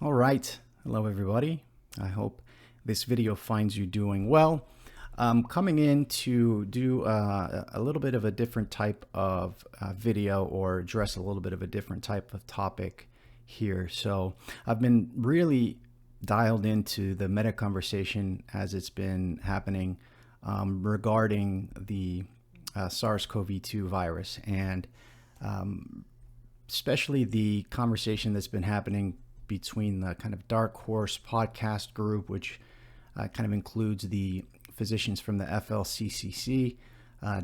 All right. Hello, everybody. I hope this video finds you doing well. I'm coming in to do a little bit of a different type of video or address a little bit of a different type of topic here. So I've been really dialed into the meta conversation as it's been happening regarding the SARS-CoV-2 virus, and especially the conversation that's been happening between the kind of Dark Horse podcast group, which kind of includes the physicians from the FLCCC,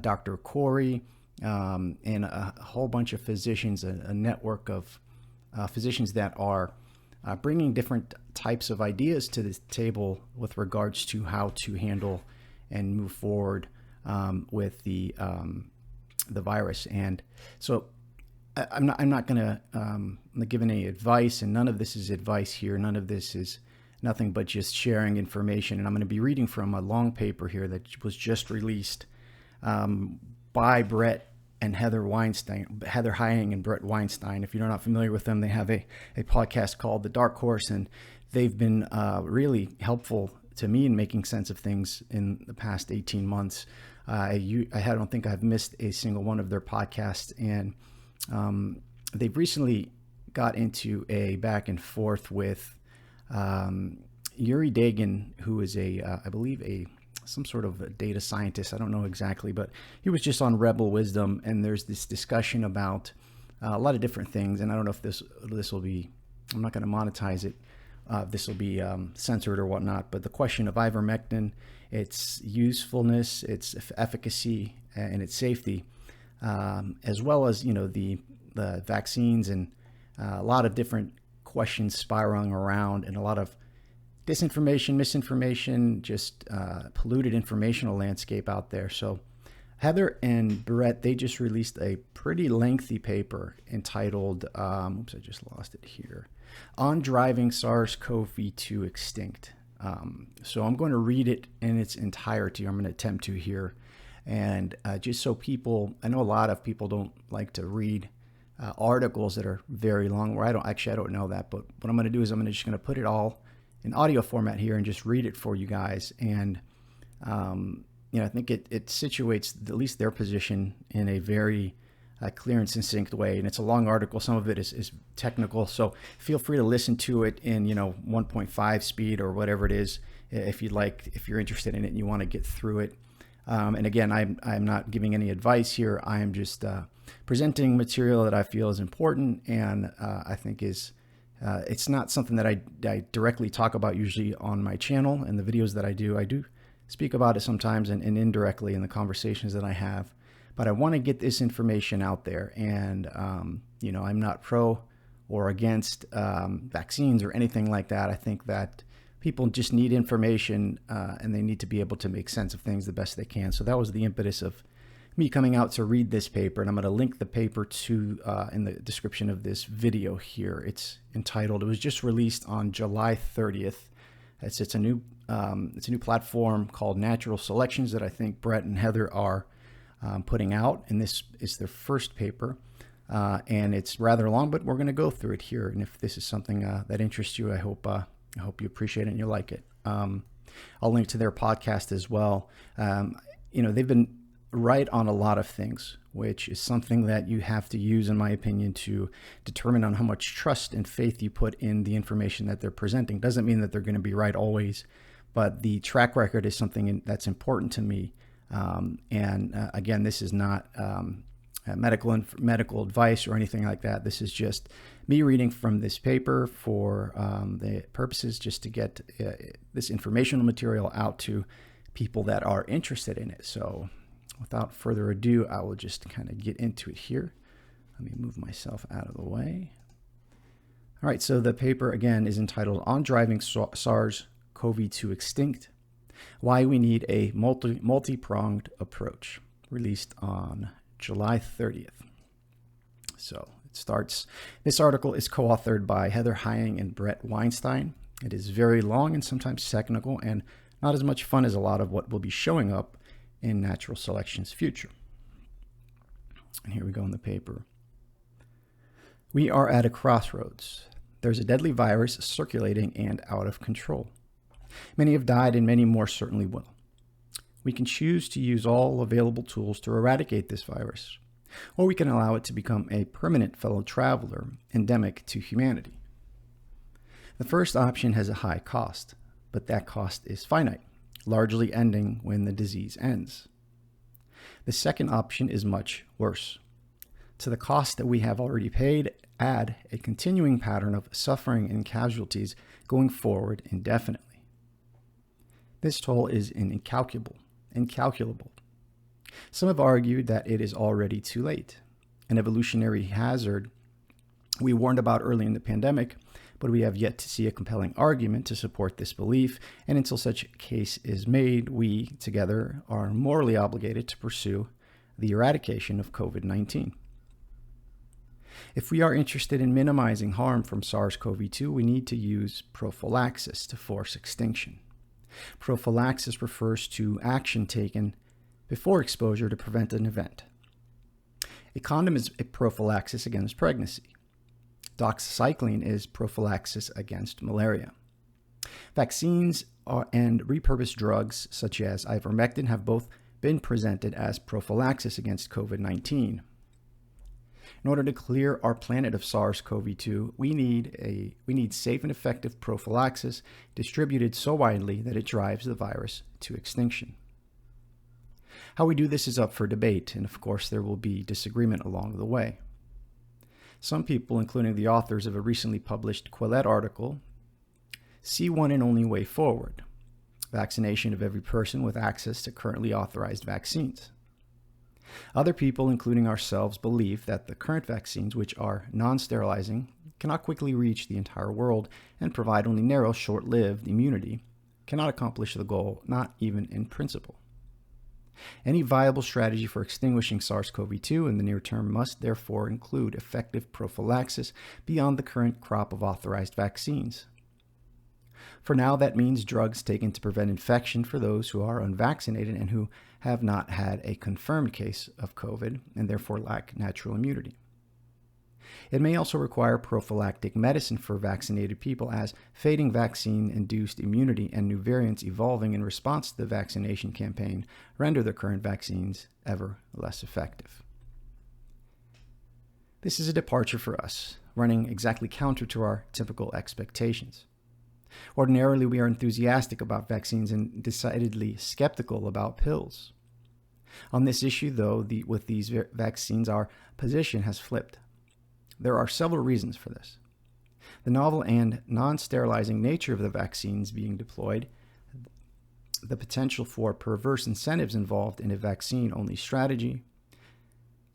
Dr. Corey, and a whole bunch of physicians, a network of physicians that are bringing different types of ideas to the table with regards to how to handle and move forward with the virus. And so I'm not going to give any advice, and none of this is advice here. None of this is nothing but just sharing information. And I'm going to be reading from a long paper here that was just released by Bret and Heather Hying and Bret Weinstein. If you're not familiar with them, they have a podcast called The Dark Horse, and they've been really helpful to me in making sense of things in the past 18 months. I don't think I've missed a single one of their podcasts, and they've recently got into a back and forth with Yuri Deigin, who is I believe some sort of a data scientist. I don't know exactly, but he was just on Rebel Wisdom, and there's this discussion about a lot of different things. And I don't know if this will be, I'm not going to monetize it. This will be censored or whatnot. But the question of ivermectin, its usefulness, its efficacy, and its safety, as well as the vaccines, and a lot of different questions spiraling around, and a lot of disinformation, misinformation, just polluted informational landscape out there. So Heather and Bret, they just released a pretty lengthy paper entitled, oops, I just lost it here, On Driving SARS-CoV-2 Extinct. So I'm going to read it in its entirety. I'm going to attempt to here. And just so people, I know a lot of people don't like to read articles that are very long, or I don't know that, but what I'm going to do is I'm just going to put it all in audio format here and just read it for you guys. And, I think it situates at least their position in a very clear and succinct way. And it's a long article. Some of it is technical, so feel free to listen to it in 1.5 speed or whatever it is, if you'd like, if you're interested in it and you want to get through it. And again, I'm not giving any advice here. I am just presenting material that I feel is important, and I think it's not something that I directly talk about usually on my channel and the videos that I do speak about it sometimes and indirectly in the conversations that I have. But I want to get this information out there, and I'm not pro or against vaccines or anything like that. I think that people just need information, and they need to be able to make sense of things the best they can. So that was the impetus of me coming out to read this paper, and I'm going to link the paper to in the description of this video here. It's entitled, it was just released on July 30th. It's a new platform called Natural Selections that I think Bret and Heather are putting out, and this is their first paper, and it's rather long, but we're going to go through it here. And if this is something that interests you, I hope you appreciate it and you like it. I'll link to their podcast as well. They've been right on a lot of things, which is something that you have to use, in my opinion, to determine on how much trust and faith you put in the information that they're presenting. Doesn't mean that they're going to be right always, but the track record is something that's important to me. Again, this is not medical advice or anything like that. This is just me reading from this paper for the purposes just to get this informational material out to people that are interested in it. So without further ado, I will just kind of get into it here. Let me move myself out of the way. All right, so the paper again is entitled On Driving SARS-CoV-2 Extinct, Why We Need a Multi-Pronged Approach, released on July 30th. So it starts, this article is co-authored by Heather Hying and Bret Weinstein. It is very long and sometimes technical, and not as much fun as a lot of what will be showing up in Natural Selection's future. And here we go in the paper. We are at a crossroads. There's a deadly virus circulating and out of control. Many have died and many more certainly will. We can choose to use all available tools to eradicate this virus, or we can allow it to become a permanent fellow traveler, endemic to humanity. The first option has a high cost, but that cost is finite, largely ending when the disease ends. The second option is much worse. To the cost that we have already paid, add a continuing pattern of suffering and casualties going forward indefinitely. This toll is incalculable. Some have argued that it is already too late, an evolutionary hazard we warned about early in the pandemic, but we have yet to see a compelling argument to support this belief, and until such a case is made, we, together, are morally obligated to pursue the eradication of COVID-19. If we are interested in minimizing harm from SARS-CoV-2, we need to use prophylaxis to force extinction. Prophylaxis refers to action taken before exposure to prevent an event. A condom is a prophylaxis against pregnancy. Doxycycline is prophylaxis against malaria. Vaccines and repurposed drugs such as Ivermectin have both been presented as prophylaxis against COVID-19. In order to clear our planet of SARS-CoV-2, we need safe and effective prophylaxis distributed so widely that it drives the virus to extinction. How we do this is up for debate, and of course there will be disagreement along the way. Some people, including the authors of a recently published Quillette article, see one and only way forward: vaccination of every person with access to currently authorized vaccines. Other people, including ourselves, believe that the current vaccines, which are non-sterilizing, cannot quickly reach the entire world and provide only narrow, short-lived immunity, cannot accomplish the goal, not even in principle. Any viable strategy for extinguishing SARS-CoV-2 in the near term must therefore include effective prophylaxis beyond the current crop of authorized vaccines. For now, that means drugs taken to prevent infection for those who are unvaccinated and who have not had a confirmed case of COVID and therefore lack natural immunity. It may also require prophylactic medicine for vaccinated people, as fading vaccine-induced immunity and new variants evolving in response to the vaccination campaign render the current vaccines ever less effective. This is a departure for us, running exactly counter to our typical expectations. Ordinarily, we are enthusiastic about vaccines and decidedly skeptical about pills. On this issue, though, with these vaccines, our position has flipped. There are several reasons for this. The novel and non-sterilizing nature of the vaccines being deployed, the potential for perverse incentives involved in a vaccine-only strategy,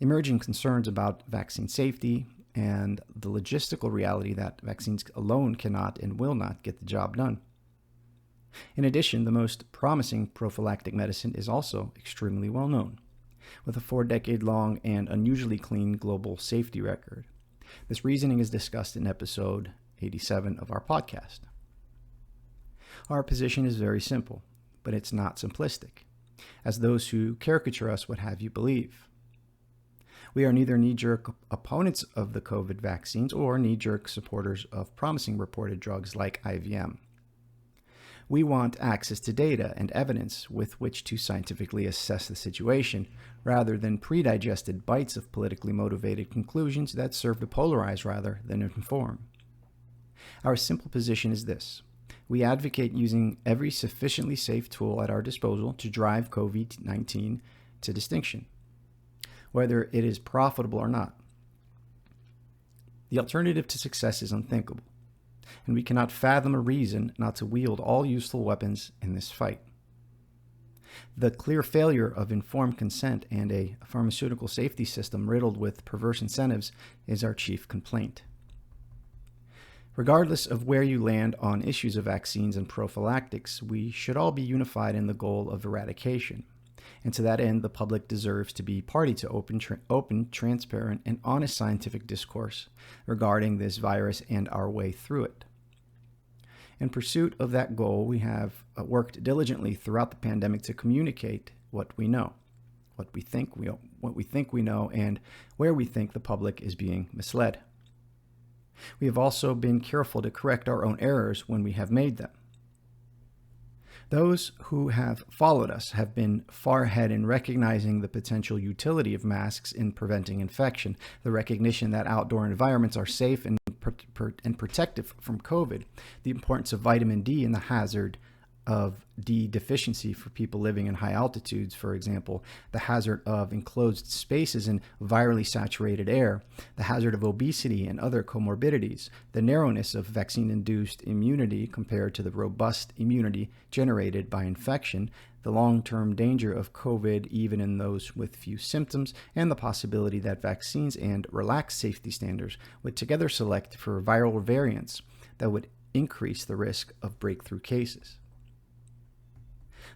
emerging concerns about vaccine safety, and the logistical reality that vaccines alone cannot and will not get the job done. In addition, the most promising prophylactic medicine is also extremely well known, with a 4-decade-long and unusually clean global safety record. This reasoning is discussed in episode 87 of our podcast. Our position is very simple, but it's not simplistic, as those who caricature us would have you believe. We are neither knee-jerk opponents of the COVID vaccines or knee-jerk supporters of promising reported drugs like IVM. We want access to data and evidence with which to scientifically assess the situation, rather than pre-digested bites of politically motivated conclusions that serve to polarize rather than inform. Our simple position is this: we advocate using every sufficiently safe tool at our disposal to drive COVID-19 to extinction, whether it is profitable or not. The alternative to success is unthinkable, and we cannot fathom a reason not to wield all useful weapons in this fight. The clear failure of informed consent and a pharmaceutical safety system riddled with perverse incentives is our chief complaint. Regardless of where you land on issues of vaccines and prophylactics, we should all be unified in the goal of eradication. And to that end, the public deserves to be party to open, transparent, and honest scientific discourse regarding this virus and our way through it. In pursuit of that goal, we have worked diligently throughout the pandemic to communicate what we know, what we think we know, and where we think the public is being misled. We have also been careful to correct our own errors when we have made them. Those who have followed us have been far ahead in recognizing the potential utility of masks in preventing infection, the recognition that outdoor environments are safe and protective from COVID, the importance of vitamin D and the hazard of D deficiency for people living in high altitudes, for example, the hazard of enclosed spaces and virally saturated air, the hazard of obesity and other comorbidities, the narrowness of vaccine-induced immunity compared to the robust immunity generated by infection, the long-term danger of COVID even in those with few symptoms, and the possibility that vaccines and relaxed safety standards would together select for viral variants that would increase the risk of breakthrough cases.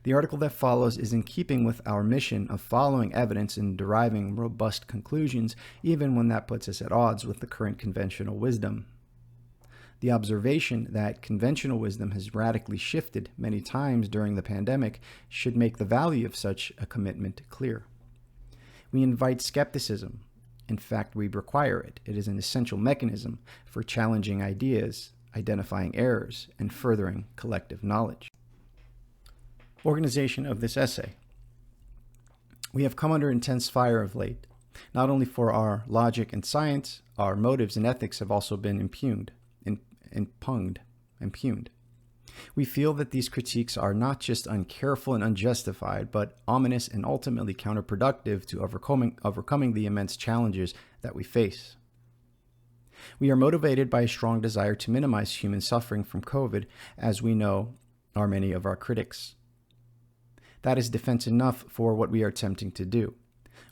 The article that follows is in keeping with our mission of following evidence and deriving robust conclusions, even when that puts us at odds with the current conventional wisdom. The observation that conventional wisdom has radically shifted many times during the pandemic should make the value of such a commitment clear. We invite skepticism. In fact, we require it. It is an essential mechanism for challenging ideas, identifying errors, and furthering collective knowledge. Organization of this essay. We have come under intense fire of late. Not only for our logic and science, our motives and ethics have also been impugned. We feel that these critiques are not just uncareful and unjustified, but ominous and ultimately counterproductive to overcoming the immense challenges that we face. We are motivated by a strong desire to minimize human suffering from COVID, as we know are many of our critics. That is defense enough for what we are attempting to do.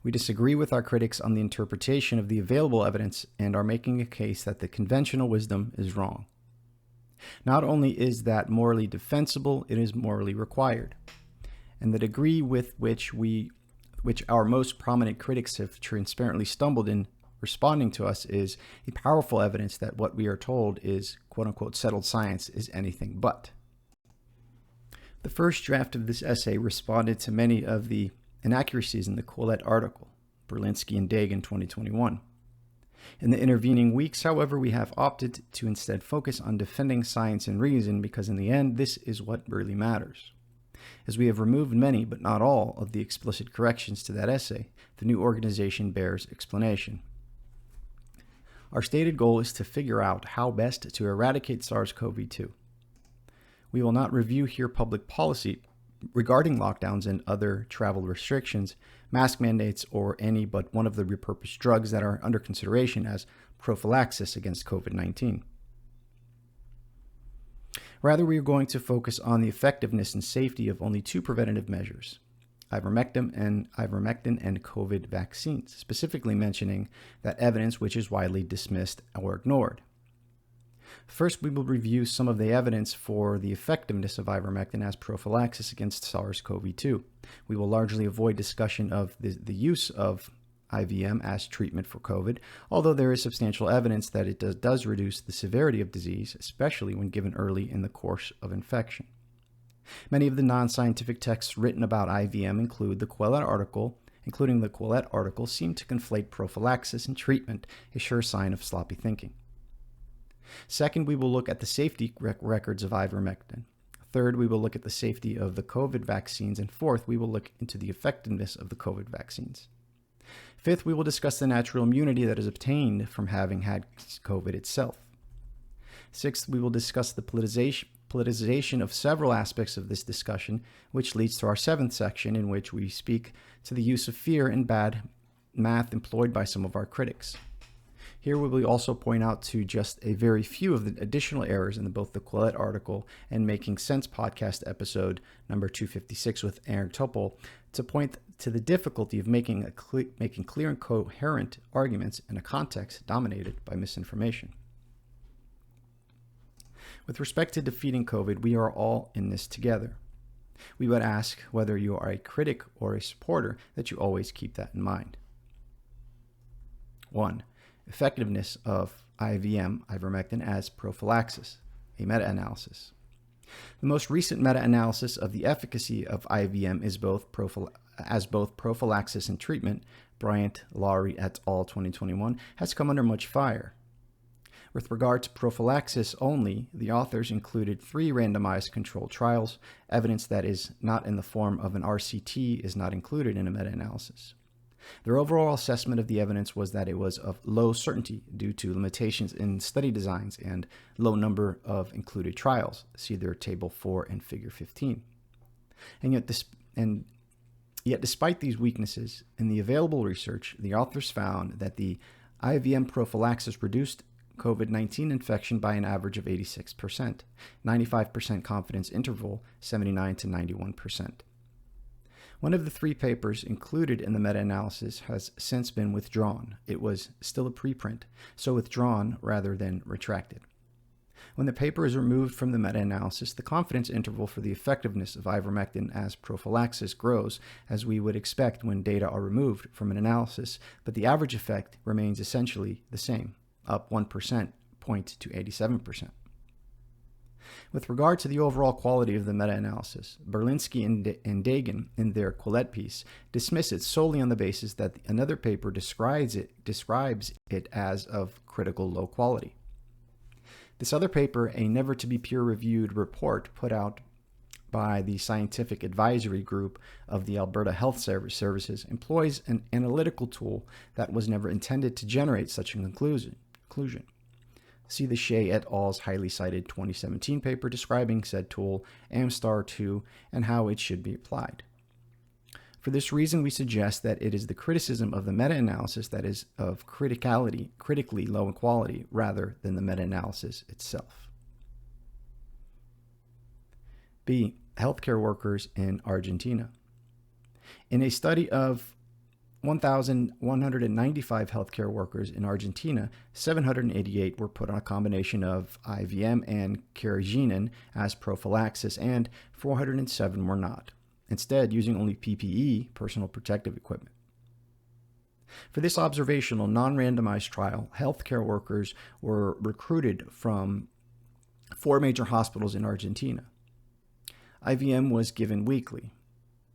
We disagree with our critics on the interpretation of the available evidence and are making a case that the conventional wisdom is wrong. Not only is that morally defensible, it is morally required. And the degree with which our most prominent critics have transparently stumbled in responding to us is a powerful evidence that what we are told is quote-unquote settled science is anything but. The first draft of this essay responded to many of the inaccuracies in the Quillette article, Berlinski and Deigin 2021. In the intervening weeks, however, we have opted to instead focus on defending science and reason because in the end, this is what really matters. As we have removed many, but not all, of the explicit corrections to that essay, the new organization bears explanation. Our stated goal is to figure out how best to eradicate SARS-CoV-2. We will not review here public policy regarding lockdowns and other travel restrictions, mask mandates, or any but one of the repurposed drugs that are under consideration as prophylaxis against COVID-19. Rather, we are going to focus on the effectiveness and safety of only two preventative measures, Ivermectin and COVID vaccines, specifically mentioning that evidence which is widely dismissed or ignored. First, we will review some of the evidence for the effectiveness of ivermectin as prophylaxis against SARS-CoV-2. We will largely avoid discussion of the use of IVM as treatment for COVID, although there is substantial evidence that it does reduce the severity of disease, especially when given early in the course of infection. Many of the non-scientific texts written about IVM including the Quillette article, seem to conflate prophylaxis and treatment, a sure sign of sloppy thinking. Second, we will look at the safety records of ivermectin. Third, we will look at the safety of the COVID vaccines. And fourth, we will look into the effectiveness of the COVID vaccines. Fifth, we will discuss the natural immunity that is obtained from having had COVID itself. Sixth, we will discuss the politicization of several aspects of this discussion, which leads to our seventh section, in which we speak to the use of fear and bad math employed by some of our critics. Here we will also point out to just a very few of the additional errors in both the Quillette article and Making Sense podcast episode number 256 with Aaron Topol to point to the difficulty of making clear and coherent arguments in a context dominated by misinformation. With respect to defeating COVID, we are all in this together. We would ask whether you are a critic or a supporter that you always keep that in mind. 1. Effectiveness of ivermectin as prophylaxis, a meta-analysis. The most recent meta-analysis of the efficacy of IVM is both prophylaxis and treatment, Bryant, Lowry et al. 2021, has come under much fire. With regard to prophylaxis only, the authors included 3 randomized controlled trials. Evidence that is not in the form of an RCT is not included in a meta-analysis. Their overall assessment of the evidence was that it was of low certainty due to limitations in study designs and low number of included trials. See their Table 4 and Figure 15. Yet despite these weaknesses, in the available research, the authors found that the IVM prophylaxis reduced COVID-19 infection by an average of 86%, 95% confidence interval, 79 to 91%. One of the 3 papers included in the meta-analysis has since been withdrawn. It was still a preprint, so withdrawn rather than retracted. When the paper is removed from the meta-analysis, the confidence interval for the effectiveness of ivermectin as prophylaxis grows, as we would expect when data are removed from an analysis, but the average effect remains essentially the same, up 1% point to 87%. With regard to the overall quality of the meta-analysis, Berlinski and Deigin, in their Quillette piece, dismiss it solely on the basis that another paper describes it as of critical low quality. This other paper, a never-to-be peer-reviewed report put out by the Scientific Advisory Group of the Alberta Health Services, employs an analytical tool that was never intended to generate such a conclusion. See the Shea et al.'s highly cited 2017 paper describing said tool, Amstar 2, and how it should be applied. For this reason, we suggest that it is the criticism of the meta-analysis that is of critically low in quality, rather than the meta-analysis itself. B. Healthcare workers in Argentina. In a study of 1,195 healthcare workers in Argentina, 788 were put on a combination of IVM and carrageenan as prophylaxis, and 407 were not, instead using only PPE, personal protective equipment. For this observational, non-randomized trial, healthcare workers were recruited from 4 major hospitals in Argentina. IVM was given weekly,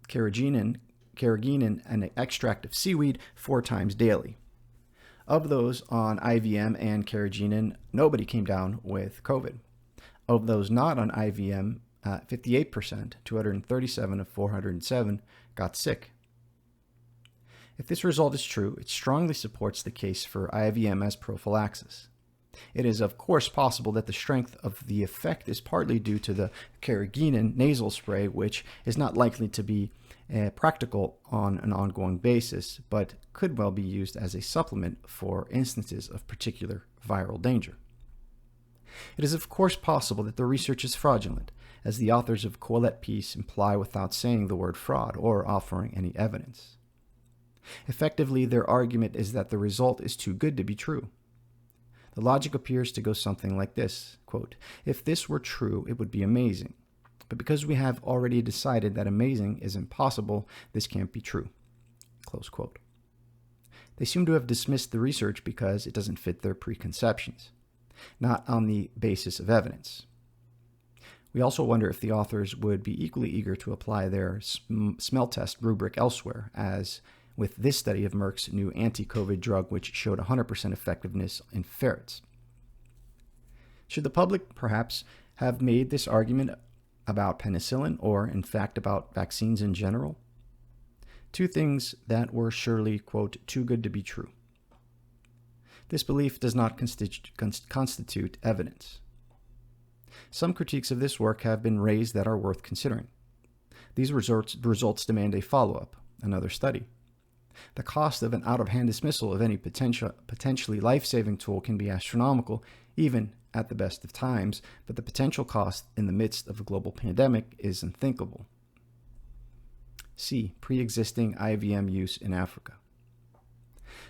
carrageenan and an extract of seaweed 4 times daily. Of those on IVM and carrageenan, nobody came down with COVID. Of those not on IVM, 58%, 237 of 407, got sick. If this result is true, it strongly supports the case for IVM as prophylaxis. It is, of course, possible that the strength of the effect is partly due to the carrageenan nasal spray, which is not likely to be practical on an ongoing basis, but could well be used as a supplement for instances of particular viral danger. It is, of course, possible that the research is fraudulent, as the authors of Quillette piece imply without saying the word fraud or offering any evidence. Effectively, their argument is that the result is too good to be true. The logic appears to go something like this, quote, "If this were true, it would be amazing. But because we have already decided that amazing is impossible, this can't be true." Close quote. They seem to have dismissed the research because it doesn't fit their preconceptions, not on the basis of evidence. We also wonder if the authors would be equally eager to apply their smell test rubric elsewhere, as with this study of Merck's new anti-COVID drug, which showed 100% effectiveness in ferrets. Should the public perhaps have made this argument about penicillin, or in fact about vaccines in general? 2 things that were surely, quote, too good to be true. This belief does not constitute evidence. Some critiques of this work have been raised that are worth considering. These results demand a follow-up, another study. The cost of an out-of-hand dismissal of any potentially life-saving tool can be astronomical, even at the best of times, but the potential cost in the midst of a global pandemic is unthinkable. C. Pre-existing IVM use in Africa.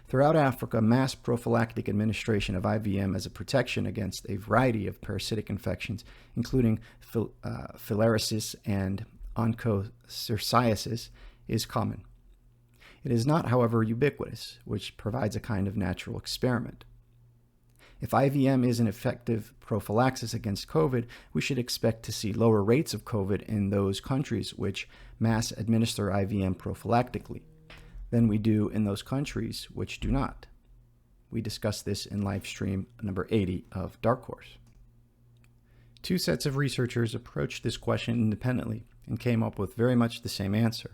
Throughout Africa, mass prophylactic administration of IVM as a protection against a variety of parasitic infections, including filariasis and onchocerciasis, is common. It is not, however, ubiquitous, which provides a kind of natural experiment. If IVM is an effective prophylaxis against COVID, we should expect to see lower rates of COVID in those countries which mass administer IVM prophylactically than we do in those countries which do not. We discussed this in live stream number 80 of Dark Horse. Two sets of researchers approached this question independently and came up with very much the same answer.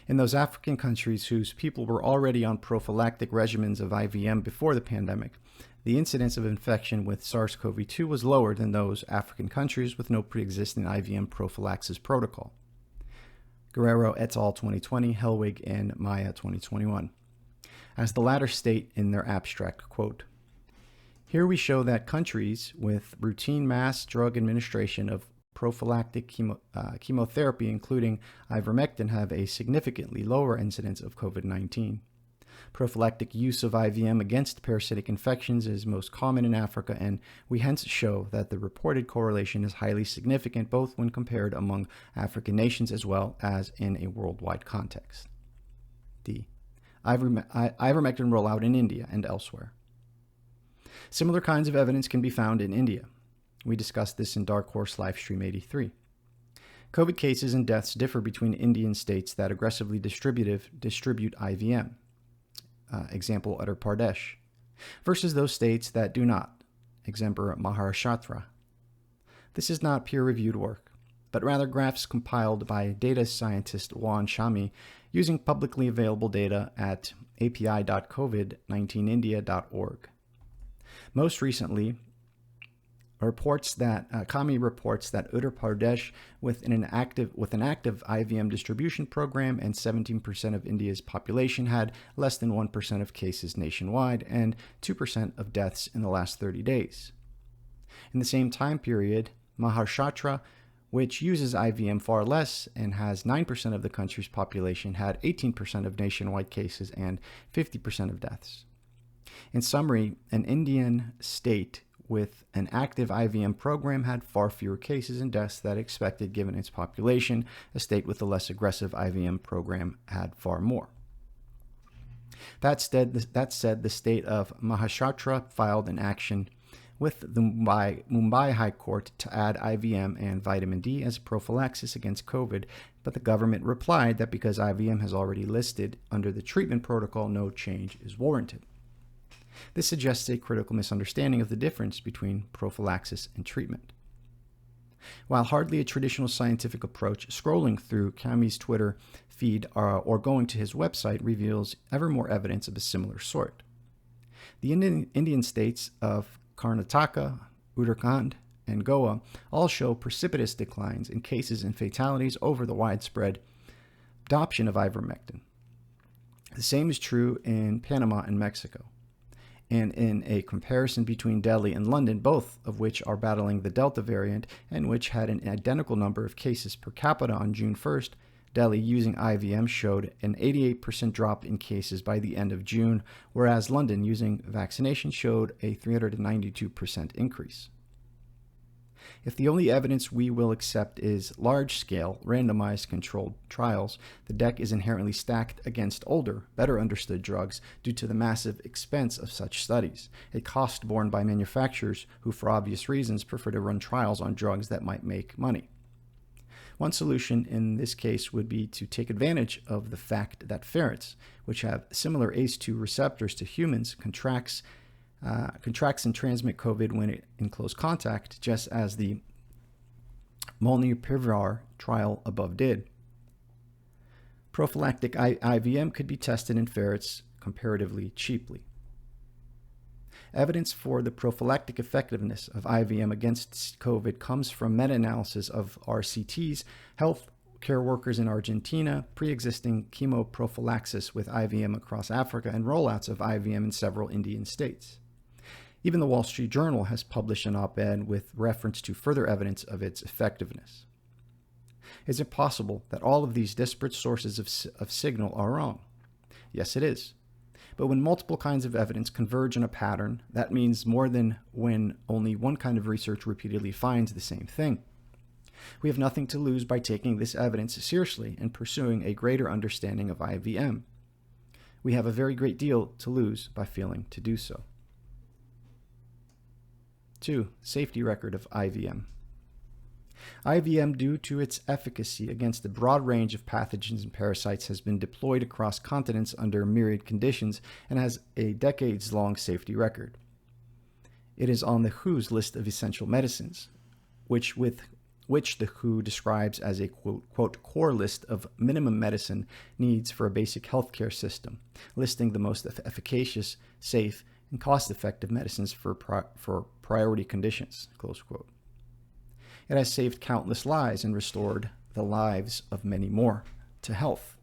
In those African countries whose people were already on prophylactic regimens of IVM before the pandemic, the incidence of infection with SARS-CoV-2 was lower than those African countries with no pre-existing IVM prophylaxis protocol. Guerrero et al. 2020, Helwig and Maya 2021. As the latter state in their abstract, quote, "Here we show that countries with routine mass drug administration of prophylactic chemotherapy, including ivermectin, have a significantly lower incidence of COVID-19. Prophylactic use of IVM against parasitic infections is most common in Africa, and we hence show that the reported correlation is highly significant both when compared among African nations as well as in a worldwide context." D. Ivermectin rollout in India and elsewhere. Similar kinds of evidence can be found in India. We discussed this in Dark Horse Livestream 83. COVID cases and deaths differ between Indian states that aggressively distribute IVM, example Uttar Pradesh, versus those states that do not, example Maharashtra. This is not peer-reviewed work, but rather graphs compiled by data scientist Juan Shami using publicly available data at api.covid19india.org. Most recently, Kami reports that Uttar Pradesh, with an active IVM distribution program and 17% of India's population, had less than 1% of cases nationwide and 2% of deaths in the last 30 days. In the same time period, Maharashtra, which uses IVM far less and has 9% of the country's population, had 18% of nationwide cases and 50% of deaths. In summary, an Indian state with an active IVM program had far fewer cases and deaths than expected given its population. A state with a less aggressive IVM program had far more. That said, the state of Maharashtra filed an action with the Mumbai High Court to add IVM and vitamin D as prophylaxis against COVID, but the government replied that because IVM has already listed under the treatment protocol, no change is warranted. This suggests a critical misunderstanding of the difference between prophylaxis and treatment. While hardly a traditional scientific approach, scrolling through Kami's Twitter feed or going to his website reveals ever more evidence of a similar sort. The Indian states of Karnataka, Uttarakhand, and Goa all show precipitous declines in cases and fatalities over the widespread adoption of ivermectin. The same is true in Panama and Mexico. And in a comparison between Delhi and London, both of which are battling the Delta variant and which had an identical number of cases per capita on June 1st, Delhi using IVM showed an 88% drop in cases by the end of June, whereas London using vaccination showed a 392% increase. If the only evidence we will accept is large-scale, randomized controlled trials, the deck is inherently stacked against older, better understood drugs due to the massive expense of such studies, a cost borne by manufacturers who, for obvious reasons, prefer to run trials on drugs that might make money. One solution in this case would be to take advantage of the fact that ferrets, which have similar ACE2 receptors to humans, contracts and transmit COVID when in close contact, just as the molnupiravir trial above did. Prophylactic IVM could be tested in ferrets comparatively cheaply. Evidence for the prophylactic effectiveness of IVM against COVID comes from meta-analysis of RCTs, healthcare workers in Argentina, pre-existing chemoprophylaxis with IVM across Africa, and rollouts of IVM in several Indian states. Even the Wall Street Journal has published an op-ed with reference to further evidence of its effectiveness. Is it possible that all of these disparate sources of signal are wrong? Yes, it is. But when multiple kinds of evidence converge on a pattern, that means more than when only one kind of research repeatedly finds the same thing. We have nothing to lose by taking this evidence seriously and pursuing a greater understanding of IVM. We have a very great deal to lose by failing to do so. 2. Safety record of IVM. IVM, due to its efficacy against a broad range of pathogens and parasites, has been deployed across continents under myriad conditions and has a decades-long safety record. It is on the WHO's list of essential medicines, which the WHO describes as a quote, core list of minimum medicine needs for a basic healthcare system, listing the most efficacious, safe, and cost-effective medicines for priority conditions, close quote. It has saved countless lives and restored the lives of many more to health.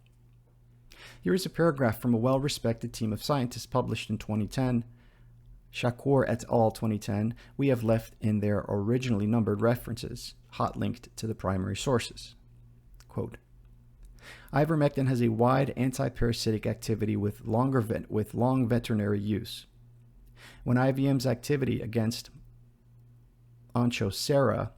Here is a paragraph from a well-respected team of scientists published in 2010. Shakur et al. 2010, we have left in their originally numbered references, hot linked to the primary sources. Quote, Ivermectin has a wide anti-parasitic activity with long veterinary use. When IVM's activity against Onchocerca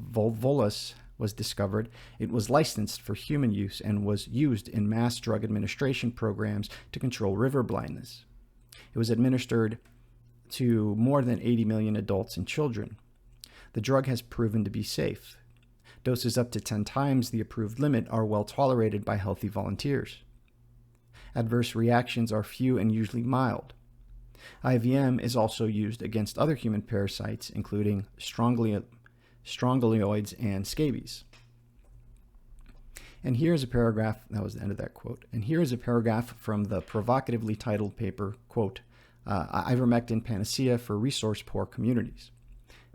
volvulus was discovered, it was licensed for human use and was used in mass drug administration programs to control river blindness. It was administered to more than 80 million adults and children. The drug has proven to be safe. Doses up to 10 times the approved limit are well tolerated by healthy volunteers. Adverse reactions are few and usually mild. IVM is also used against other human parasites, including strongyloids and scabies. And here's a paragraph, that was the end of that quote, and here is a paragraph from the provocatively titled paper, quote, Ivermectin Panacea for Resource-Poor Communities.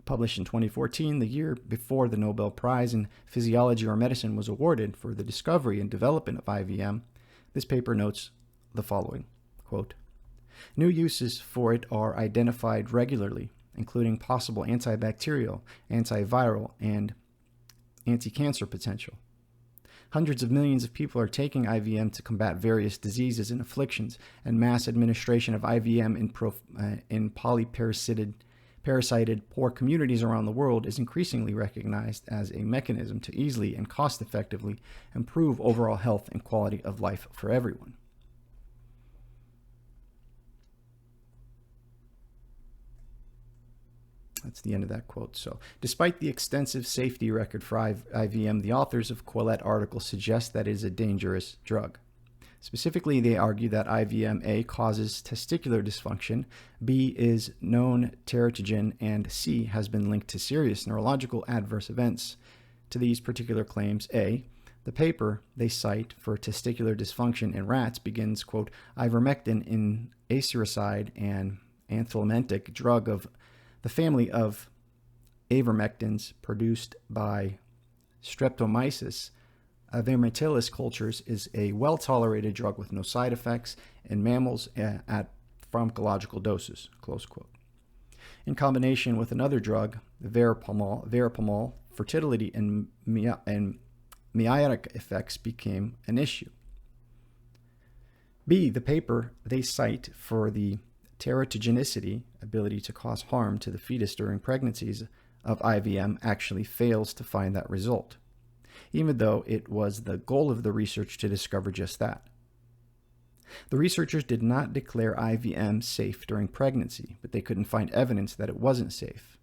Published in 2014, the year before the Nobel Prize in Physiology or Medicine was awarded for the discovery and development of IVM, this paper notes the following, quote, new uses for it are identified regularly, including possible antibacterial, antiviral, and anti-cancer potential. Hundreds of millions of people are taking IVM to combat various diseases and afflictions, and mass administration of IVM in polyparasited poor communities around the world is increasingly recognized as a mechanism to easily and cost-effectively improve overall health and quality of life for everyone. That's the end of that quote. So, despite the extensive safety record for IVM, the authors of Quillette article suggest that it is a dangerous drug. Specifically, they argue that IVM A causes testicular dysfunction, B is known teratogen, and C has been linked to serious neurological adverse events. To these particular claims, A, the paper they cite for testicular dysfunction in rats begins, quote, Ivermectin in acericide and anthelmintic drug of the family of avermectins produced by Streptomyces avermetilis cultures is a well-tolerated drug with no side effects in mammals at pharmacological doses, close quote. In combination with another drug, verapamil, fertility and meiotic effects became an issue. B, the paper they cite for the teratogenicity, ability to cause harm to the fetus during pregnancies, of IVM actually fails to find that result, even though it was the goal of the research to discover just that. The researchers did not declare IVM safe during pregnancy, but they couldn't find evidence that it wasn't safe.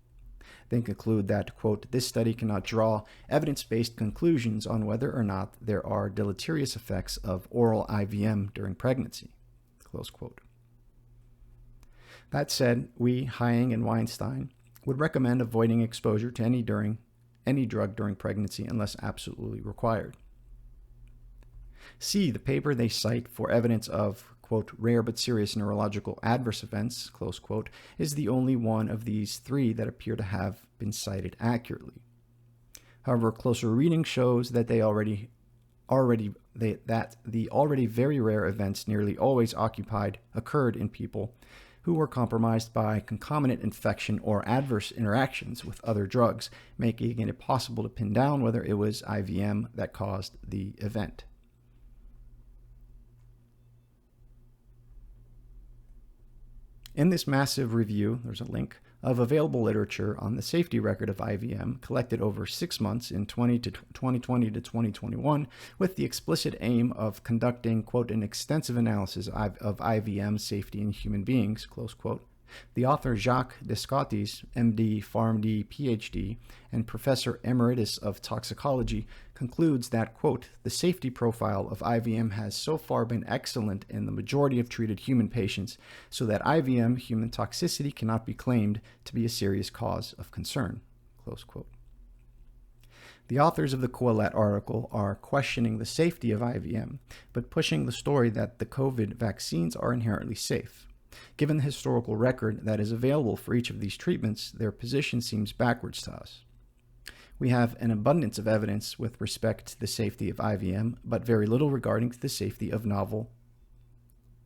They conclude that, quote, this study cannot draw evidence-based conclusions on whether or not there are deleterious effects of oral IVM during pregnancy, close quote. That said, we, Hying and Weinstein, would recommend avoiding exposure to any drug during pregnancy unless absolutely required. C, the paper they cite for evidence of, quote, rare but serious neurological adverse events, close quote, is the only one of these three that appear to have been cited accurately. However, closer reading shows that the already very rare events nearly always occurred in people who were compromised by concomitant infection or adverse interactions with other drugs, making it impossible to pin down whether it was IVM that caused the event. In this massive review, there's a link, of available literature on the safety record of IVM collected over 6 months in 2020 to 2021 with the explicit aim of conducting, quote, an extensive analysis of IVM safety in human beings, close quote, The author Jacques Descotes, MD, PharmD, PhD, and Professor Emeritus of Toxicology, concludes that, quote, the safety profile of IVM has so far been excellent in the majority of treated human patients, so that IVM human toxicity cannot be claimed to be a serious cause of concern, close quote. The authors of the Quillette article are questioning the safety of IVM, but pushing the story that the COVID vaccines are inherently safe. Given the historical record that is available for each of these treatments, their position seems backwards to us. We have an abundance of evidence with respect to the safety of IVM, but very little regarding the safety of novel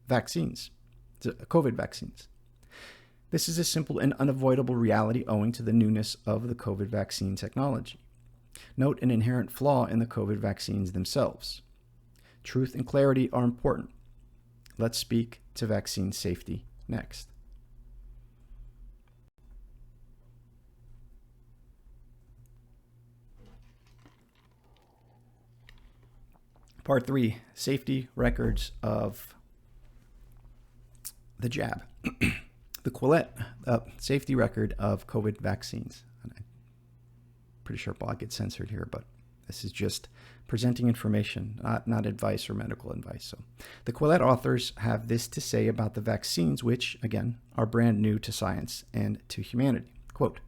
vaccines, COVID vaccines. This is a simple and unavoidable reality owing to the newness of the COVID vaccine technology. Note an inherent flaw in the COVID vaccines themselves. Truth and clarity are important. Let's speak to vaccine safety next. Part 3, safety records of the jab. The Quillette safety record of COVID vaccines. I'm pretty sure I'll get censored here, but this is just presenting information, not advice or medical advice. So the Quillette authors have this to say about the vaccines, which, again, are brand new to science and to humanity. Quote,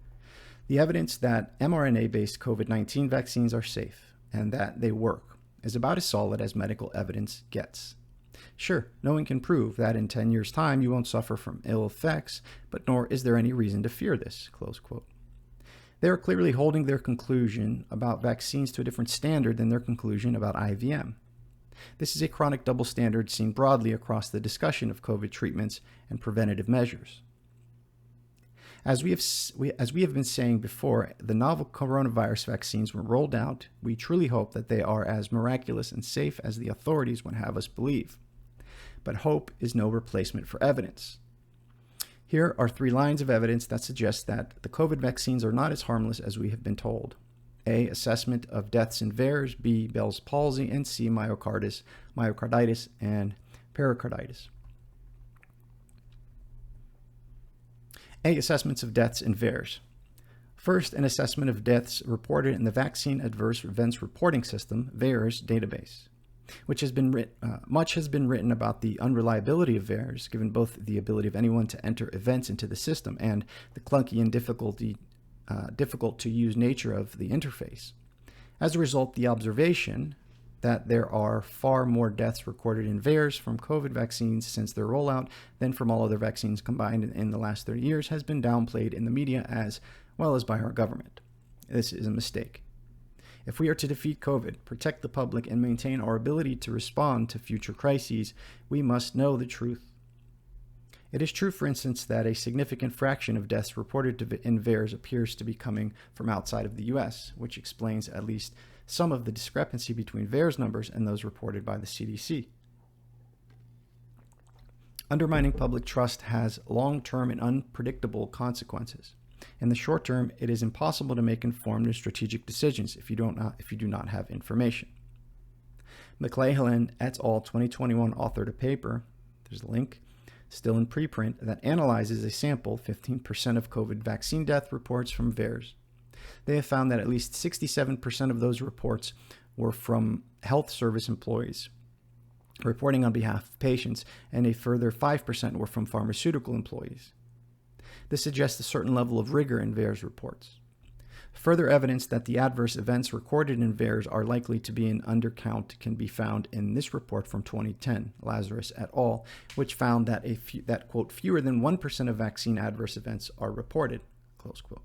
the evidence that mRNA-based COVID-19 vaccines are safe and that they work is about as solid as medical evidence gets. Sure, no one can prove that in 10 years' time you won't suffer from ill effects, but nor is there any reason to fear this, close quote. They are clearly holding their conclusion about vaccines to a different standard than their conclusion about IVM. This is a chronic double standard seen broadly across the discussion of COVID treatments and preventative measures. As we have been saying before, the novel coronavirus vaccines were rolled out. We truly hope that they are as miraculous and safe as the authorities would have us believe. But hope is no replacement for evidence. Here are 3 lines of evidence that suggest that the COVID vaccines are not as harmless as we have been told. A, assessment of deaths in VAERS, B, Bell's palsy, and C, myocarditis and pericarditis. A, assessments of deaths in VAERS. First, an assessment of deaths reported in the Vaccine Adverse Events Reporting System, VAERS, database. Much has been written about the unreliability of VAERS, given both the ability of anyone to enter events into the system and the clunky and difficult to use nature of the interface. As a result, the observation that there are far more deaths recorded in VAERS from COVID vaccines since their rollout than from all other vaccines combined in the last 30 years has been downplayed in the media as well as by our government. This is a mistake. If we are to defeat COVID, protect the public, and maintain our ability to respond to future crises, we must know the truth. It is true, for instance, that a significant fraction of deaths reported in VAERS appears to be coming from outside of the U.S., which explains at least some of the discrepancy between VAERS numbers and those reported by the CDC. Undermining public trust has long-term and unpredictable consequences. In the short term, it is impossible to make informed and strategic decisions if you do not have information. McClellan et al. 2021 authored a paper, there's a link, still in preprint, that analyzes a sample, 15% of COVID vaccine death reports from VAERS. They have found that at least 67% of those reports were from health service employees reporting on behalf of patients, and a further 5% were from pharmaceutical employees. This suggests a certain level of rigor in VAERS reports. Further evidence that the adverse events recorded in VAERS are likely to be an undercount can be found in this report from 2010, Lazarus et al., which found that, quote, fewer than 1% of vaccine adverse events are reported, close quote.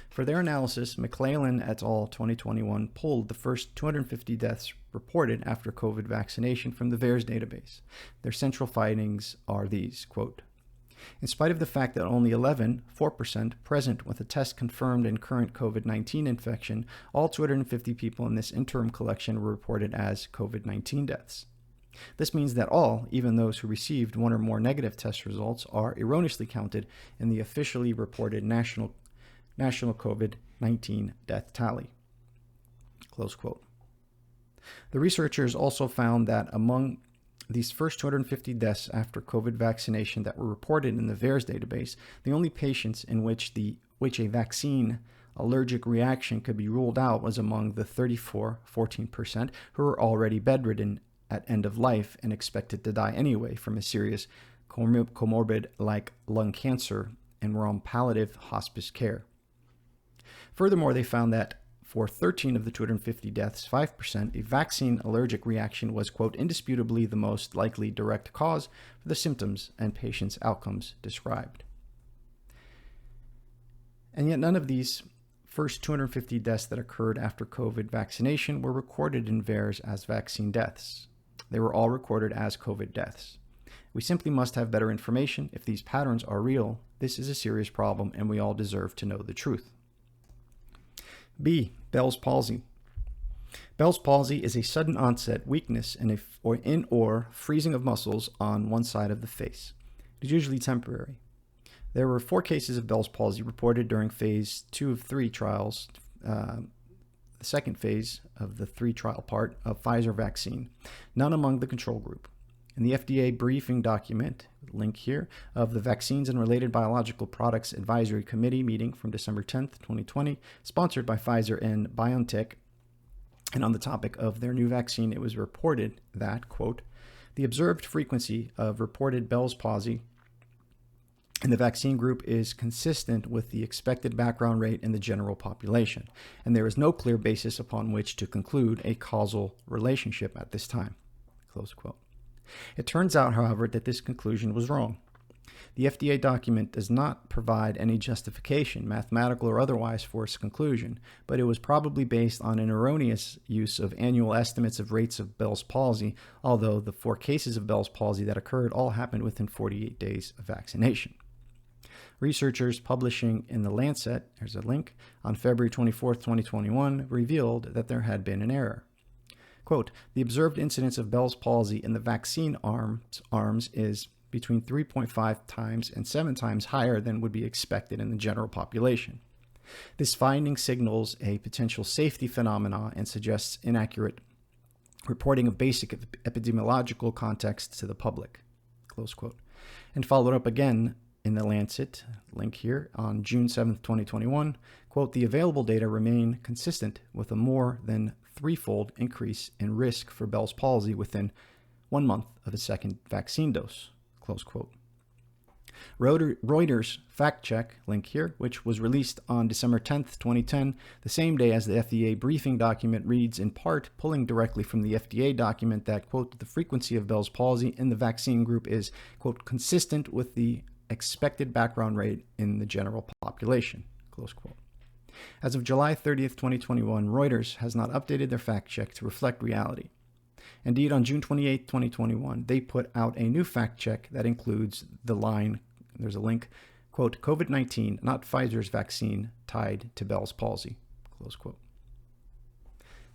For their analysis, McClellan et al. 2021 pulled the first 250 deaths reported after COVID vaccination from the VAERS database. Their central findings are these, quote, in spite of the fact that only 4% present with a test confirmed in current COVID-19 infection, all 250 people in this interim collection were reported as COVID-19 deaths. This means that all, even those who received one or more negative test results, are erroneously counted in the officially reported national COVID-19 death tally. Close quote. The researchers also found that among these first 250 deaths after COVID vaccination that were reported in the VAERS database, the only patients in which a vaccine allergic reaction could be ruled out was among the 14% who were already bedridden at end of life and expected to die anyway from a serious comorbid like lung cancer and were on palliative hospice care. Furthermore, they found that for 13 of the 250 deaths, 5%, a vaccine allergic reaction was, quote, indisputably the most likely direct cause for the symptoms and patients' outcomes described. And yet none of these first 250 deaths that occurred after COVID vaccination were recorded in VAERS as vaccine deaths. They were all recorded as COVID deaths. We simply must have better information. If these patterns are real, this is a serious problem and we all deserve to know the truth. B. Bell's palsy. Bell's palsy is a sudden onset weakness or freezing of muscles on one side of the face. It is usually temporary. There were 4 cases of Bell's palsy reported during phase 2 of 3 trials, the second phase of the 3 trial part of Pfizer vaccine, none among the control group. In the FDA briefing document, link here, of the Vaccines and Related Biological Products Advisory Committee meeting from December 10th, 2020, sponsored by Pfizer and BioNTech, and on the topic of their new vaccine, it was reported that, quote, the observed frequency of reported Bell's palsy in the vaccine group is consistent with the expected background rate in the general population, and there is no clear basis upon which to conclude a causal relationship at this time, close quote. It turns out, however, that this conclusion was wrong. The FDA document does not provide any justification, mathematical or otherwise, for its conclusion, but it was probably based on an erroneous use of annual estimates of rates of Bell's palsy, although the 4 cases of Bell's palsy that occurred all happened within 48 days of vaccination. Researchers publishing in The Lancet, here's a link, on February 24, 2021, revealed that there had been an error. Quote, the observed incidence of Bell's palsy in the vaccine arms is between 3.5 times and 7 times higher than would be expected in the general population. This finding signals a potential safety phenomena and suggests inaccurate reporting of basic epidemiological context to the public, close quote. And followed up again in The Lancet, link here, on June 7th, 2021, quote, the available data remain consistent with a more than 3-fold increase in risk for Bell's palsy within 1 month of a second vaccine dose, close quote. Reuters fact check, link here, which was released on December 10th, 2010, the same day as the FDA briefing document, reads in part, pulling directly from the FDA document, that, quote, the frequency of Bell's palsy in the vaccine group is, quote, consistent with the expected background rate in the general population, close quote. As of July 30th, 2021, Reuters has not updated their fact check to reflect reality. Indeed, on June 28th, 2021, they put out a new fact check that includes the line, there's a link, quote, COVID-19, not Pfizer's vaccine tied to Bell's palsy, close quote.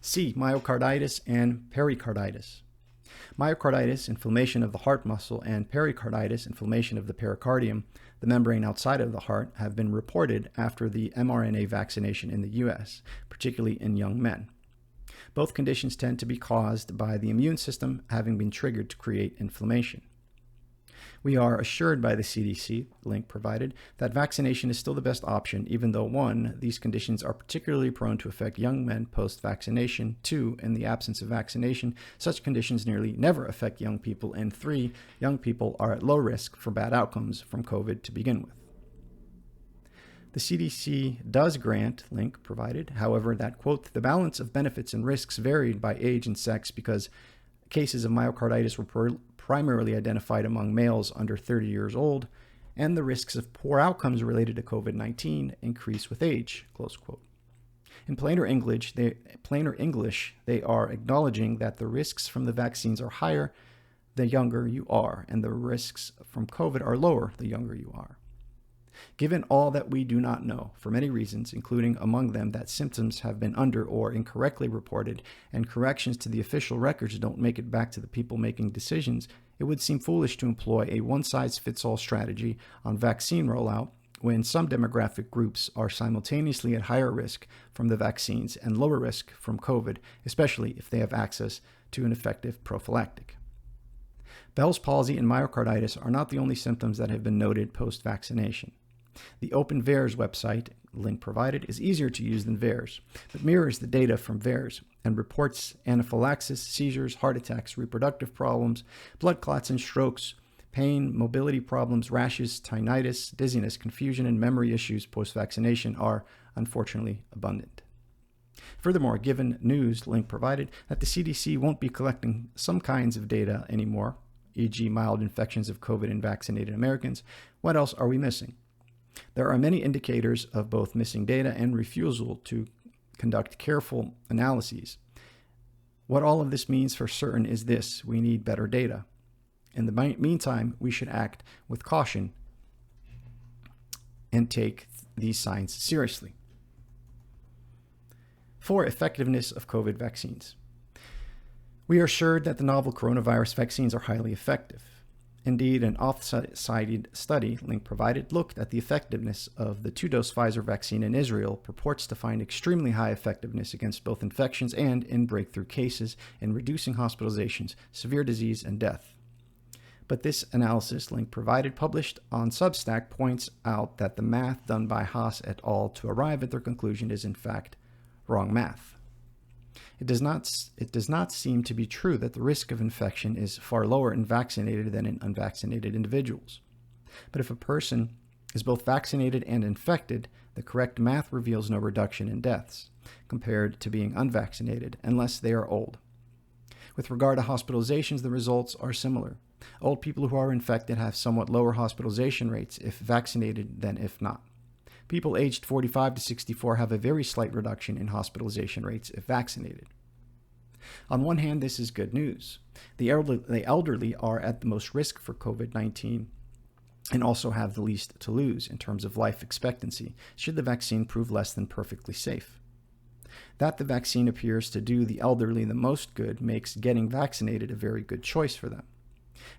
C, myocarditis and pericarditis. Myocarditis, inflammation of the heart muscle, and pericarditis, inflammation of the pericardium, the membrane outside of the heart, have been reported after the mRNA vaccination in the U.S., particularly in young men. Both conditions tend to be caused by the immune system having been triggered to create inflammation. We are assured by the CDC, link provided, that vaccination is still the best option, even though 1, these conditions are particularly prone to affect young men post-vaccination, 2, in the absence of vaccination, such conditions nearly never affect young people, and 3, young people are at low risk for bad outcomes from COVID to begin with. The CDC does grant, link provided, however, that, quote, the balance of benefits and risks varied by age and sex because cases of myocarditis were primarily identified among males under 30 years old, and the risks of poor outcomes related to COVID-19 increase with age, close quote. In plainer English, they are acknowledging that the risks from the vaccines are higher the younger you are, and the risks from COVID are lower the younger you are. Given all that we do not know, for many reasons, including among them that symptoms have been under or incorrectly reported, and corrections to the official records don't make it back to the people making decisions, it would seem foolish to employ a one-size-fits-all strategy on vaccine rollout when some demographic groups are simultaneously at higher risk from the vaccines and lower risk from COVID, especially if they have access to an effective prophylactic. Bell's palsy and myocarditis are not the only symptoms that have been noted post-vaccination. The OpenVAERS website, link provided, is easier to use than VAERS, but mirrors the data from VAERS and reports anaphylaxis, seizures, heart attacks, reproductive problems, blood clots and strokes, pain, mobility problems, rashes, tinnitus, dizziness, confusion, and memory issues post-vaccination are unfortunately abundant. Furthermore, given news, link provided, that the CDC won't be collecting some kinds of data anymore, e.g. mild infections of COVID in vaccinated Americans, what else are we missing? There are many indicators of both missing data and refusal to conduct careful analyses. What all of this means for certain is this: we need better data. In the meantime, we should act with caution and take these signs seriously. 4. Effectiveness of COVID vaccines. We are assured that the novel coronavirus vaccines are highly effective. Indeed, an oft-cited study, link provided, looked at the effectiveness of the 2-dose Pfizer vaccine in Israel, purports to find extremely high effectiveness against both infections and in breakthrough cases in reducing hospitalizations, severe disease, and death. But this analysis, link provided, published on Substack, points out that the math done by Haas et al. To arrive at their conclusion is in fact wrong math. It does not seem to be true that the risk of infection is far lower in vaccinated than in unvaccinated individuals. But if a person is both vaccinated and infected, the correct math reveals no reduction in deaths compared to being unvaccinated unless they are old. With regard to hospitalizations, the results are similar. Old people who are infected have somewhat lower hospitalization rates if vaccinated than if not. People aged 45 to 64 have a very slight reduction in hospitalization rates if vaccinated. On one hand, this is good news. The elderly are at the most risk for COVID-19 and also have the least to lose in terms of life expectancy should the vaccine prove less than perfectly safe. That the vaccine appears to do the elderly the most good makes getting vaccinated a very good choice for them.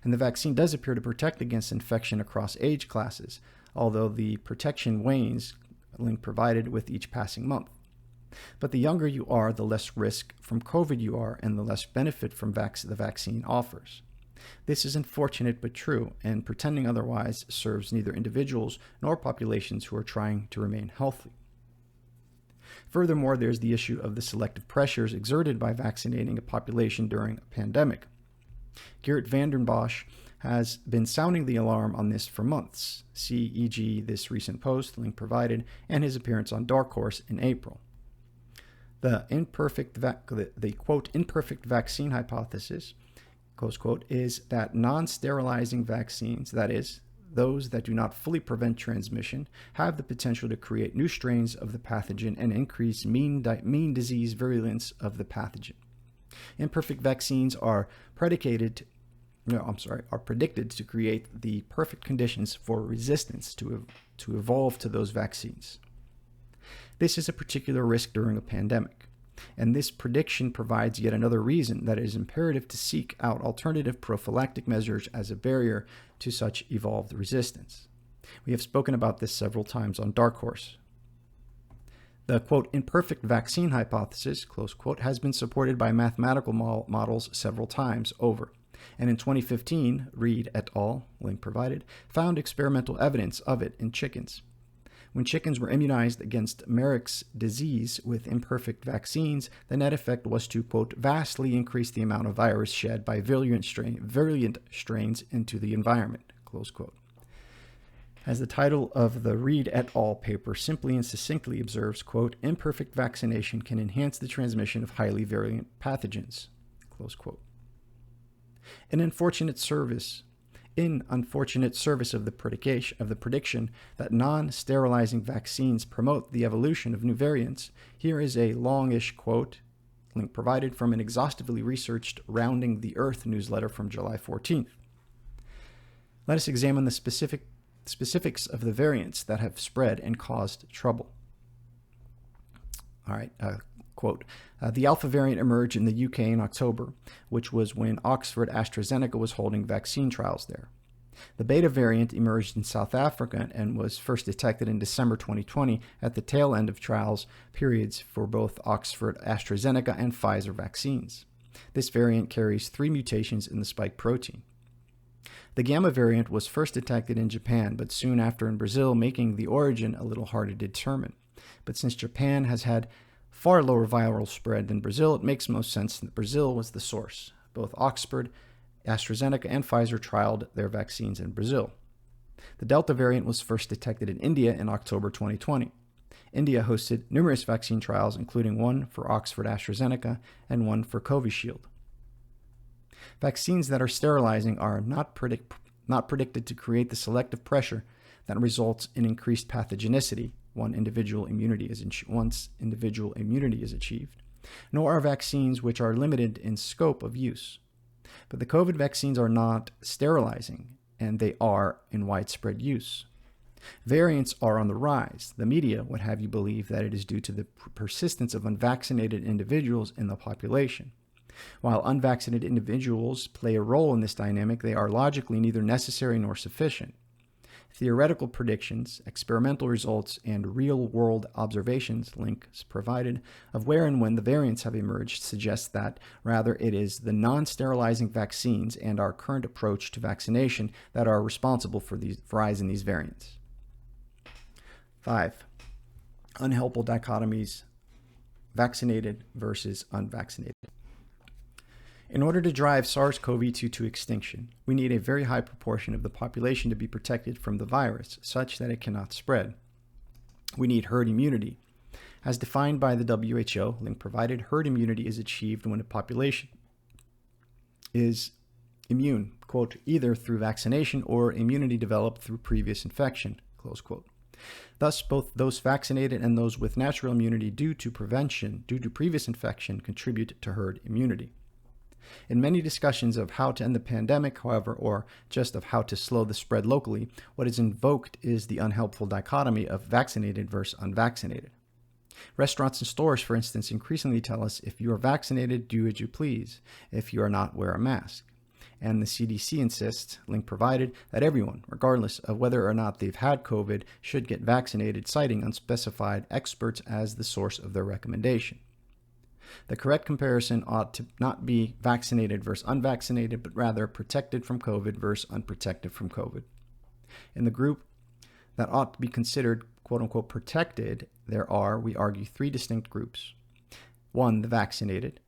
And the vaccine does appear to protect against infection across age classes, although the protection wanes, link provided, with each passing month. But the younger you are, the less risk from COVID you are, and the less benefit from the vaccine offers. This is unfortunate but true, and pretending otherwise serves neither individuals nor populations who are trying to remain healthy. Furthermore, there's the issue of the selective pressures exerted by vaccinating a population during a pandemic. Geert Vanden Bossche has been sounding the alarm on this for months, see e.g. this recent post, link provided, and his appearance on Dark Horse in April. The quote, imperfect vaccine hypothesis, close quote, is that non-sterilizing vaccines, that is, those that do not fully prevent transmission, have the potential to create new strains of the pathogen and increase mean disease virulence of the pathogen. Imperfect vaccines are predicted to create the perfect conditions for resistance to evolve to those vaccines. This is a particular risk during a pandemic, and this prediction provides yet another reason that it is imperative to seek out alternative prophylactic measures as a barrier to such evolved resistance. We have spoken about this several times on Dark Horse. The, quote, imperfect vaccine hypothesis, close quote, has been supported by mathematical models several times over. And in 2015, Reed et al., link provided, found experimental evidence of it in chickens. When chickens were immunized against Marek's disease with imperfect vaccines, the net effect was to, quote, vastly increase the amount of virus shed by virulent strains into the environment, close quote. As the title of the Reed et al. Paper simply and succinctly observes, quote, imperfect vaccination can enhance the transmission of highly virulent pathogens, close quote. In unfortunate service of the prediction that non-sterilizing vaccines promote the evolution of new variants, here is a longish quote, link provided, from an exhaustively researched Rounding the Earth newsletter from July 14th. Let us examine the specifics of the variants that have spread and caused trouble. All right, quote, the Alpha variant emerged in the UK in October, which was when Oxford AstraZeneca was holding vaccine trials there. The Beta variant emerged in South Africa and was first detected in December 2020 at the tail end of trials periods for both Oxford AstraZeneca and Pfizer vaccines. This variant carries 3 mutations in the spike protein. The Gamma variant was first detected in Japan, but soon after in Brazil, making the origin a little harder to determine. But since Japan has had far lower viral spread than Brazil, it makes most sense that Brazil was the source. Both Oxford, AstraZeneca, and Pfizer trialed their vaccines in Brazil. The Delta variant was first detected in India in October 2020. India hosted numerous vaccine trials, including one for Oxford AstraZeneca and one for Covishield. Vaccines that are sterilizing are not predicted to create the selective pressure that results in increased pathogenicity once individual immunity is achieved, nor are vaccines which are limited in scope of use. But the COVID vaccines are not sterilizing, and they are in widespread use. Variants are on the rise. The media would have you believe that it is due to the persistence of unvaccinated individuals in the population. While unvaccinated individuals play a role in this dynamic, they are logically neither necessary nor sufficient. Theoretical predictions, experimental results, and real-world observations, links provided, of where and when the variants have emerged suggest that, rather, it is the non-sterilizing vaccines and our current approach to vaccination that are responsible for the rise in these variants. 5. Unhelpful dichotomies, vaccinated versus unvaccinated. In order to drive SARS-CoV2 to extinction, we need a very high proportion of the population to be protected from the virus, such that it cannot spread. We need herd immunity. As defined by the WHO, link provided, herd immunity is achieved when a population is immune, quote, either through vaccination or immunity developed through previous infection, close quote. Thus, both those vaccinated and those with natural immunity due to previous infection contribute to herd immunity. In many discussions of how to end the pandemic, however, or just of how to slow the spread locally, what is invoked is the unhelpful dichotomy of vaccinated versus unvaccinated. Restaurants and stores, for instance, increasingly tell us if you are vaccinated, do as you please. If you are not, wear a mask. And the CDC insists, link provided, that everyone, regardless of whether or not they've had COVID, should get vaccinated, citing unspecified experts as the source of their recommendation. The correct comparison ought to not be vaccinated versus unvaccinated, but rather protected from COVID versus unprotected from COVID. In the group that ought to be considered quote-unquote protected, there are, we argue, three distinct groups. 1, the vaccinated.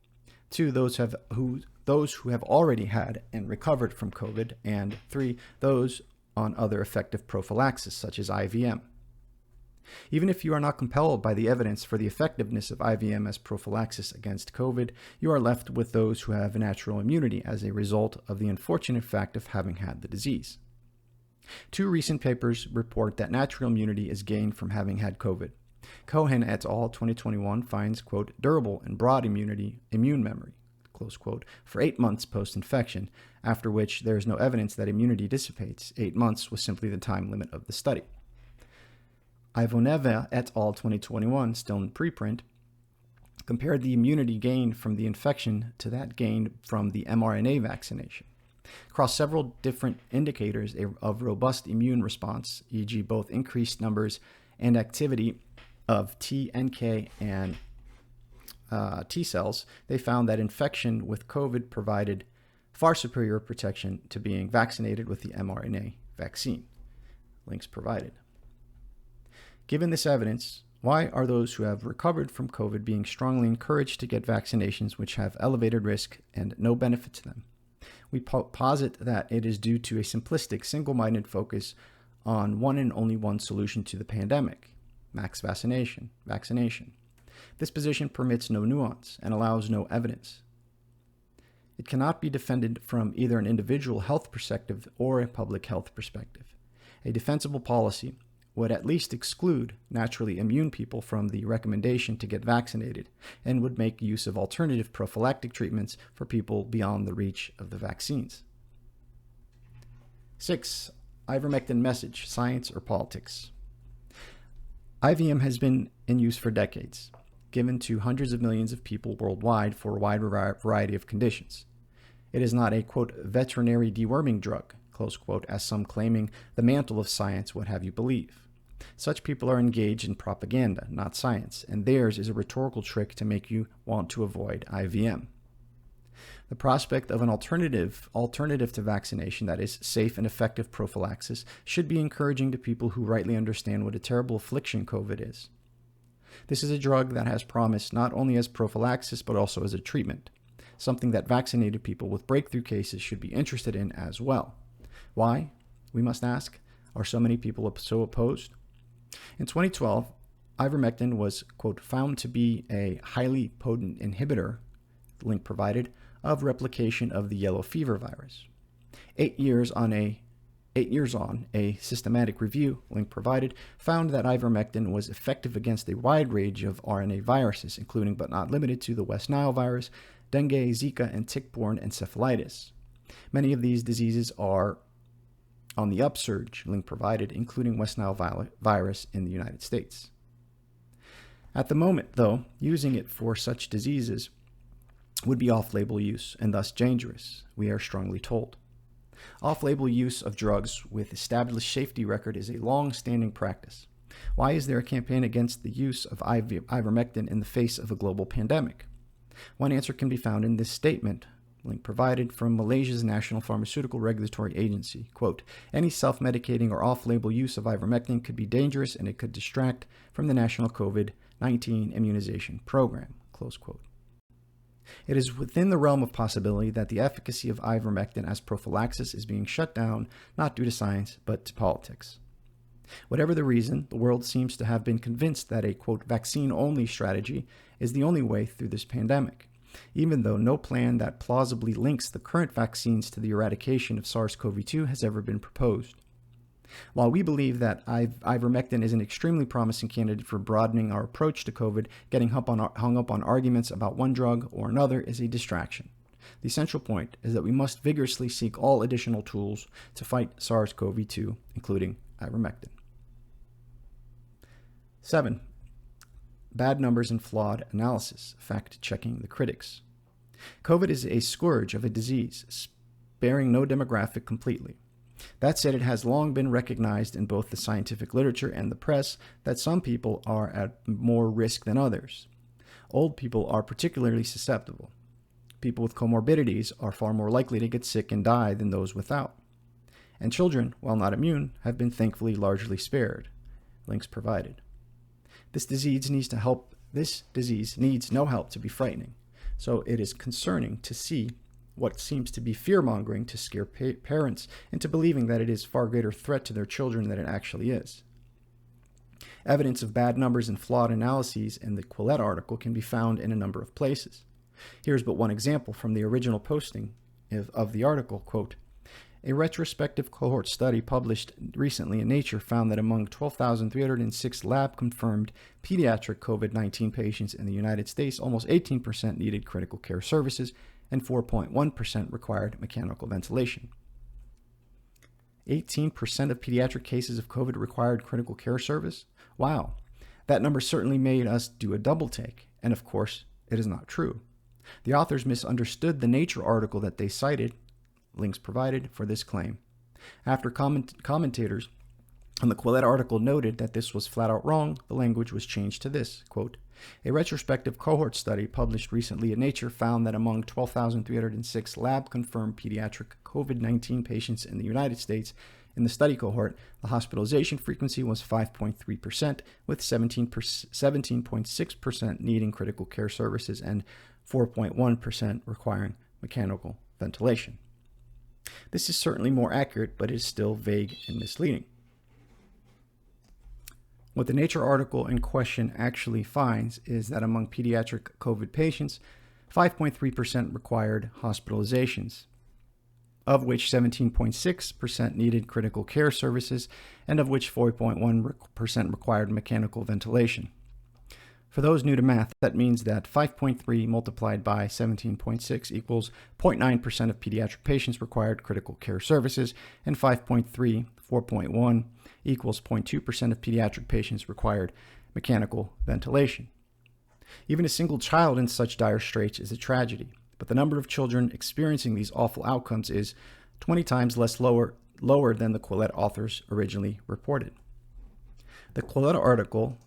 2, those who have already had and recovered from COVID. And 3, those on other effective prophylaxis, such as IVM. Even if you are not compelled by the evidence for the effectiveness of IVM as prophylaxis against COVID, you are left with those who have natural immunity as a result of the unfortunate fact of having had the disease. 2 recent papers report that natural immunity is gained from having had COVID. Cohen et al. 2021 finds, quote, durable and broad immune memory, close quote, for 8 months post-infection, after which there is no evidence that immunity dissipates. 8 months was simply the time limit of the study. Ivanova et al. 2021, still in preprint, compared the immunity gained from the infection to that gained from the mRNA vaccination. Across several different indicators of robust immune response, e.g. both increased numbers and activity of T, NK, and T cells, they found that infection with COVID provided far superior protection to being vaccinated with the mRNA vaccine. Links provided. Given this evidence, why are those who have recovered from COVID being strongly encouraged to get vaccinations which have elevated risk and no benefit to them? We posit that it is due to a simplistic, single-minded focus on one and only one solution to the pandemic: max vaccination. This position permits no nuance and allows no evidence. It cannot be defended from either an individual health perspective or a public health perspective. A defensible policy would at least exclude naturally immune people from the recommendation to get vaccinated and would make use of alternative prophylactic treatments for people beyond the reach of the vaccines. 6. Ivermectin message, science or politics. IVM has been in use for decades, given to hundreds of millions of people worldwide for a wide variety of conditions. It is not a, quote, veterinary deworming drug, close quote, as some claiming the mantle of science would have you believe. Such people are engaged in propaganda, not science, and theirs is a rhetorical trick to make you want to avoid IVM. The prospect of an alternative to vaccination that is safe and effective prophylaxis should be encouraging to people who rightly understand what a terrible affliction COVID is. This is a drug that has promise not only as prophylaxis but also as a treatment, something that vaccinated people with breakthrough cases should be interested in as well. Why, we must ask, are so many people so opposed? In 2012, ivermectin was, quote, found to be a highly potent inhibitor, link provided, of replication of the yellow fever virus. 8 years on, a systematic review, link provided, found that ivermectin was effective against a wide range of RNA viruses, including but not limited to the West Nile virus, dengue, Zika, and tick-borne encephalitis. Many of these diseases are on the upsurge, link provided, including West Nile virus in the United States. At the moment, though, using it for such diseases would be off-label use and thus dangerous, we are strongly told. Off-label use of drugs with established safety record is a long-standing practice. Why is there a campaign against the use of ivermectin in the face of a global pandemic? One answer can be found in this statement, link provided, from Malaysia's National Pharmaceutical Regulatory Agency. Quote, any self-medicating or off-label use of ivermectin could be dangerous and it could distract from the national COVID-19 immunization program, close quote. It is within the realm of possibility that the efficacy of ivermectin as prophylaxis is being shut down, not due to science, but to politics. Whatever the reason, the world seems to have been convinced that a, quote, vaccine-only strategy is the only way through this pandemic, even though no plan that plausibly links the current vaccines to the eradication of SARS-CoV-2 has ever been proposed. While we believe that ivermectin is an extremely promising candidate for broadening our approach to COVID, getting hung up on arguments about one drug or another is a distraction. The essential point is that we must vigorously seek all additional tools to fight SARS-CoV-2, including ivermectin. 7. Bad numbers and flawed analysis, fact-checking the critics. COVID is a scourge of a disease, sparing no demographic completely. That said, it has long been recognized in both the scientific literature and the press that some people are at more risk than others. Old people are particularly susceptible. People with comorbidities are far more likely to get sick and die than those without. And children, while not immune, have been thankfully largely spared. Links provided. This disease needs no help to be frightening, so it is concerning to see what seems to be fear-mongering to scare parents into believing that it is a far greater threat to their children than it actually is. Evidence of bad numbers and flawed analyses in the Quillette article can be found in a number of places. Here's but one example from the original posting of the article, quote, a retrospective cohort study published recently in Nature found that among 12,306 lab-confirmed pediatric COVID-19 patients in the United States, almost 18% needed critical care services and 4.1% required mechanical ventilation. 18% of pediatric cases of COVID required critical care service? Wow, that number certainly made us do a double take, and of course, it is not true. The authors misunderstood the Nature article that they cited, links provided, for this claim. After commentators on the Quillette article noted that this was flat out wrong, the language was changed to this, quote, a retrospective cohort study published recently in Nature found that among 12,306 lab-confirmed pediatric COVID-19 patients in the United States, in the study cohort, the hospitalization frequency was 5.3%, with 17.6% needing critical care services and 4.1% requiring mechanical ventilation. This is certainly more accurate, but is still vague and misleading. What the Nature article in question actually finds is that among pediatric COVID patients, 5.3% required hospitalizations, of which 17.6% needed critical care services, and of which 4.1% required mechanical ventilation. For those new to math, that means that 5.3 multiplied by 17.6 equals 0.9% of pediatric patients required critical care services, and 5.3, 4.1 equals 0.2% of pediatric patients required mechanical ventilation. Even a single child in such dire straits is a tragedy, but the number of children experiencing these awful outcomes is 20 times lower than the Quillette authors originally reported. The Quillette article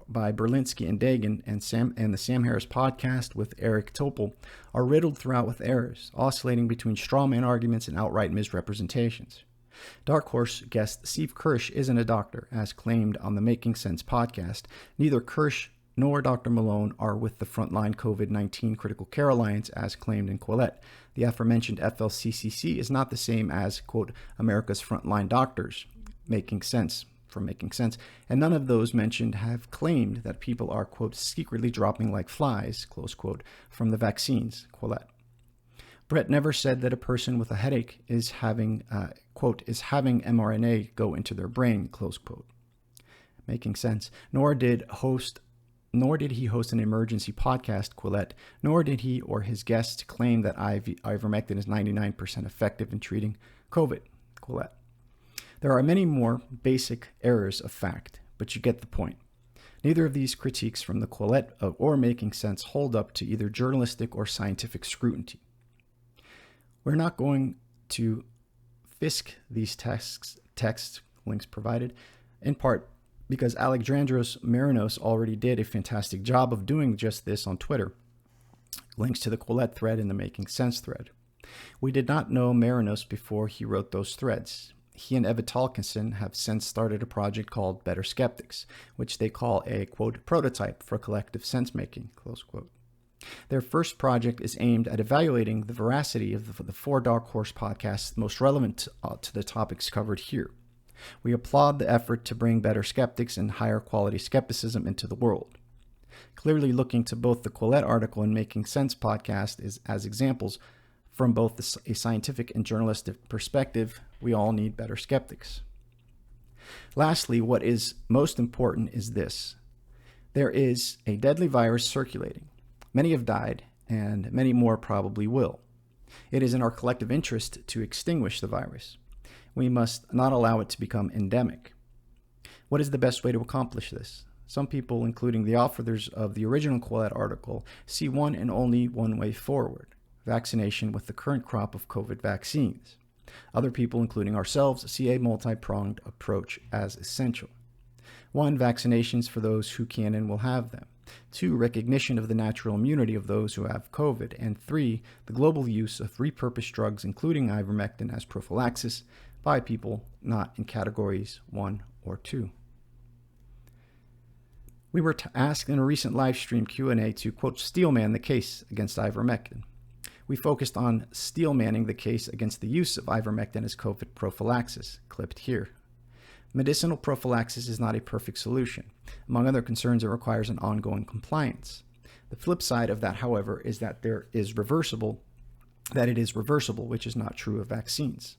by Berlinski and Deigin and the Sam Harris podcast with Eric Topol are riddled throughout with errors, oscillating between straw man arguments and outright misrepresentations. Dark Horse guest Steve Kirsch isn't a doctor, as claimed on the Making Sense podcast. Neither Kirsch nor Dr. Malone are with the Frontline COVID-19 Critical Care Alliance, as claimed in Quillette. The aforementioned FLCCC is not the same as, quote, America's Frontline Doctors, Making Sense, and none of those mentioned have claimed that people are, quote, secretly dropping like flies, close quote, from the vaccines, Quillette. Bret never said that a person with a headache is having, quote, is having mRNA go into their brain, close quote. Making Sense. Nor did he host an emergency podcast, Quillette, nor did he or his guests claim that ivermectin is 99% effective in treating COVID, Quillette. There are many more basic errors of fact, but you get the point. Neither of these critiques from the Quillette or Making Sense hold up to either journalistic or scientific scrutiny. We're not going to fisk these text links provided, in part because Alexandros Marinos already did a fantastic job of doing just this on Twitter. Links to the Quillette thread and the Making Sense thread. We did not know Marinos before he wrote those threads. He and Eva Talkinson have since started a project called Better Skeptics, which they call a, quote, prototype for collective sense-making, close quote. Their first project is aimed at evaluating the veracity of the 4 Dark Horse podcasts most relevant to the topics covered here. We applaud the effort to bring better skeptics and higher quality skepticism into the world. Clearly looking to both the Quillette article and Making Sense podcast as examples from both a scientific and journalistic perspective, we all need better skeptics. Lastly, what is most important is this. There is a deadly virus circulating. Many have died, and many more probably will. It is in our collective interest to extinguish the virus. We must not allow it to become endemic. What is the best way to accomplish this? Some people, including the authors of the original Quillette article, see one and only one way forward: vaccination with the current crop of COVID vaccines. Other people, including ourselves, see a multi-pronged approach as essential. 1, vaccinations for those who can and will have them. 2, recognition of the natural immunity of those who have COVID. And 3, the global use of repurposed drugs, including ivermectin, as prophylaxis by people not in categories 1 or 2. We were asked in a recent live stream Q&A to, quote, steelman the case against ivermectin. We focused on steelmanning the case against the use of ivermectin as COVID prophylaxis, clipped here. Medicinal prophylaxis is not a perfect solution. Among other concerns, it requires an ongoing compliance. The flip side of that, however, is that it is reversible, which is not true of vaccines.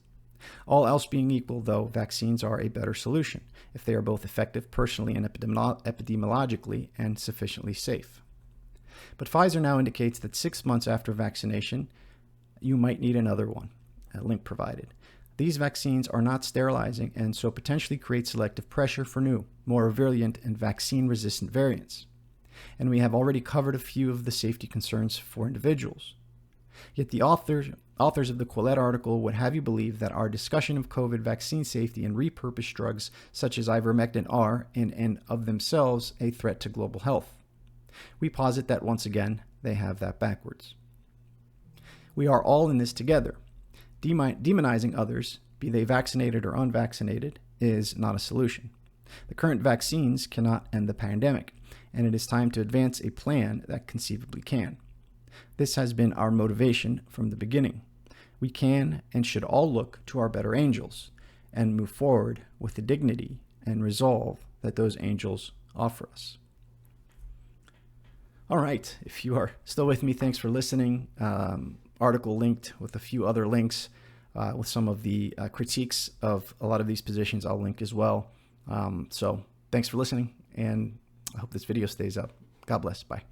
All else being equal, though, vaccines are a better solution if they are both effective personally and epidemiologically and sufficiently safe. But Pfizer now indicates that 6 months after vaccination, you might need another one, a link provided. These vaccines are not sterilizing and so potentially create selective pressure for new, more virulent and vaccine-resistant variants. And we have already covered a few of the safety concerns for individuals. Yet the authors of the Quillette article would have you believe that our discussion of COVID vaccine safety and repurposed drugs such as ivermectin are, in and of themselves, a threat to global health. We posit that once again, they have that backwards. We are all in this together. Demonizing others, be they vaccinated or unvaccinated, is not a solution. The current vaccines cannot end the pandemic, and it is time to advance a plan that conceivably can. This has been our motivation from the beginning. We can and should all look to our better angels and move forward with the dignity and resolve that those angels offer us. All right, if you are still with me, thanks for listening. Article linked with a few other links with some of the critiques of a lot of these positions I'll link as well. So thanks for listening, and I hope this video stays up. God bless. Bye.